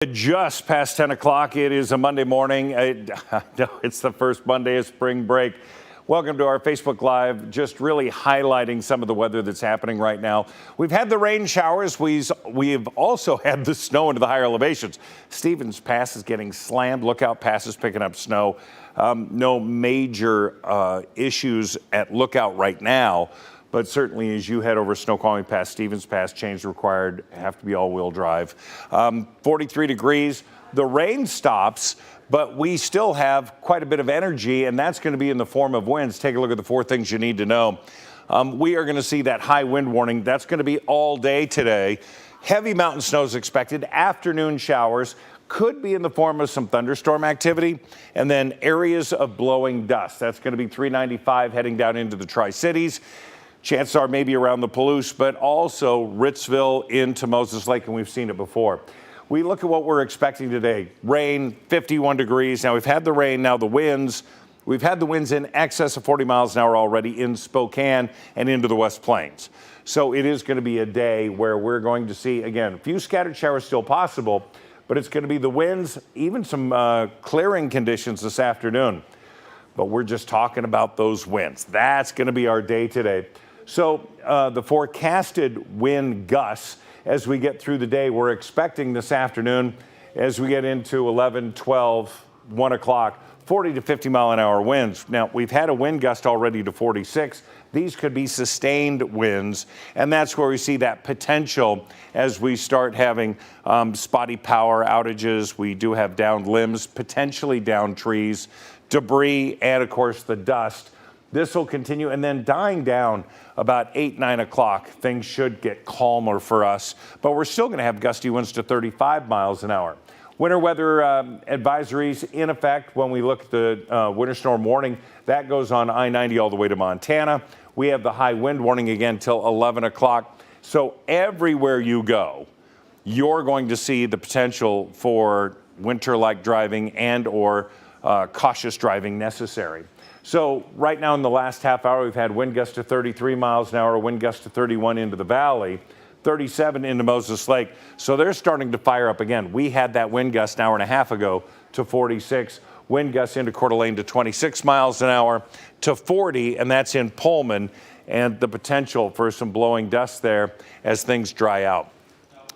Just past 10 o'clock. It is a Monday morning. No, it's the first Monday of spring break. Welcome to our Facebook Live, just really highlighting some of the weather that's happening right now. We've had the rain showers. We've also had the snow into the higher elevations. Stevens Pass is getting slammed. Lookout Pass is picking up snow. No major issues at Lookout right now. But certainly as you head over Snoqualmie Pass, Stevens Pass, change required, have to be all-wheel drive. 43 degrees. The rain stops, but we still have quite a bit of energy, and that's going to be in the form of winds. Take a look at the four things you need to know. We are going to see that high wind warning. That's going to be all day today. Heavy mountain snow is expected. Afternoon showers could be in the form of some thunderstorm activity, and then areas of blowing dust. That's going to be 395 heading down into the Tri-Cities. Chances are maybe around the Palouse, but also Ritzville into Moses Lake, and we've seen it before. We look at what we're expecting today. Rain, 51 degrees. Now, we've had the rain, now the winds. We've had the winds in excess of 40 miles an hour already in Spokane and into the West Plains. So it is going to be a day where we're going to see, again, a few scattered showers still possible, but it's going to be the winds, even some clearing conditions this afternoon. But we're just talking about those winds. That's going to be our day today. So the forecasted wind gusts as we get through the day, we're expecting this afternoon as we get into 11, 12, 1 o'clock, 40 to 50 mile an hour winds. Now, we've had a wind gust already to 46. These could be sustained winds, and that's where we see that potential as we start having spotty power outages. We do have downed limbs, potentially downed trees, debris, and of course the dust. This will continue, and then dying down about 8, 9 o'clock, things should get calmer for us, but we're still going to have gusty winds to 35 miles an hour. Winter weather advisories in effect when we look at the winter storm warning. That goes on I-90 all the way to Montana. We have the high wind warning again till 11 o'clock. So everywhere you go, you're going to see the potential for winter-like driving and or cautious driving necessary. So right now in the last half hour, we've had wind gusts to 33 miles an hour, wind gusts to 31 into the valley, 37 into Moses Lake. So they're starting to fire up again. We had that wind gust an hour and a half ago to 46. Wind gusts into Coeur d'Alene to 26 miles an hour to 40, and that's in Pullman, and the potential for some blowing dust there as things dry out.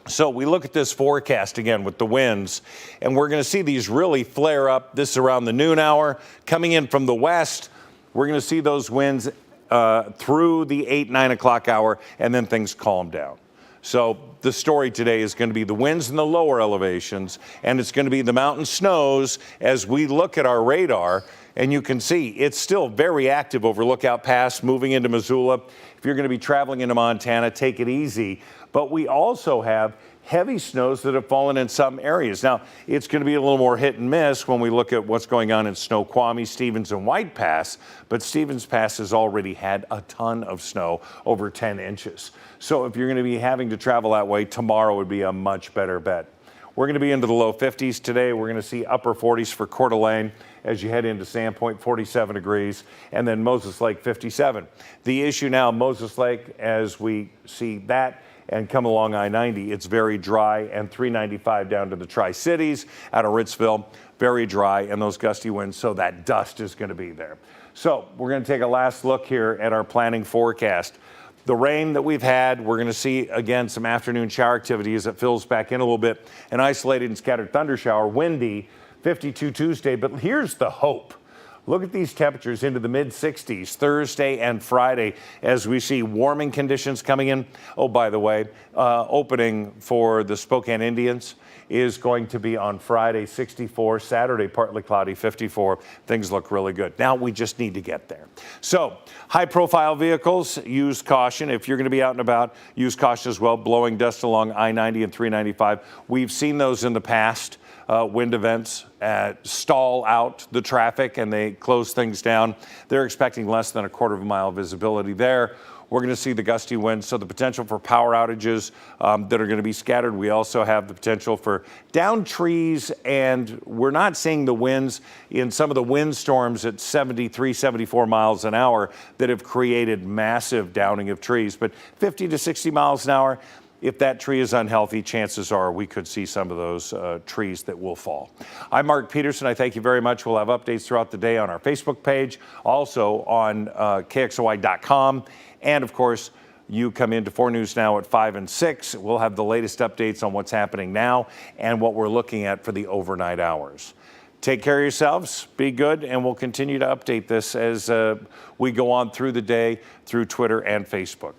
So we look at this forecast again with the winds, and we're going to see these really flare up. This is around the noon hour. Coming in from the west, we're going to see those winds through the 8, 9 o'clock hour, and then things calm down. So the story today is going to be the winds in the lower elevations, and it's going to be the mountain snows as we look at our radar. And you can see it's still very active over Lookout Pass, moving into Missoula. If you're going to be traveling into Montana, take it easy. But we also have heavy snows that have fallen in some areas. Now, it's going to be a little more hit and miss when we look at what's going on in Snoqualmie, Stevens, and White Pass. But Stevens Pass has already had a ton of snow, over 10 inches. So if you're going to be having to travel that way, tomorrow would be a much better bet. We're going to be into the low 50s today. We're going to see upper 40s for Coeur d'Alene as you head into Sandpoint, 47 degrees, and then Moses Lake, 57. The issue now, Moses Lake, as we see that and come along I-90, it's very dry, and 395 down to the Tri-Cities out of Ritzville, very dry, and those gusty winds, so that dust is going to be there. So we're going to take a last look here at our planning forecast. The rain that we've had, we're going to see, again, some afternoon shower activity as it fills back in a little bit. An isolated and scattered thunder shower, windy, 52 Tuesday. But here's the hope. Look at these temperatures into the mid-60s Thursday and Friday as we see warming conditions coming in. Oh, by the way, opening for the Spokane Indians is going to be on Friday, 64, Saturday, partly cloudy, 54. Things look really good. Now we just need to get there. So high-profile vehicles, use caution. If you're going to be out and about, use caution as well. Blowing dust along I-90 and 395. We've seen those in the past. Wind events stall out the traffic and they close things down. They're expecting less than a quarter of a mile visibility there. We're going to see the gusty winds, so the potential for power outages that are going to be scattered. We also have the potential for downed trees, and we're not seeing the winds in some of the windstorms at 73, 74 miles an hour that have created massive downing of trees. But 50 to 60 miles an hour, if that tree is unhealthy, chances are we could see some of those trees that will fall. I'm Mark Peterson. I thank you very much. We'll have updates throughout the day on our Facebook page, also on KXOY.com, and of course, you come into 4 News Now at 5 and 6. We'll have the latest updates on what's happening now and what we're looking at for the overnight hours. Take care of yourselves, be good, and we'll continue to update this as we go on through the day through Twitter and Facebook.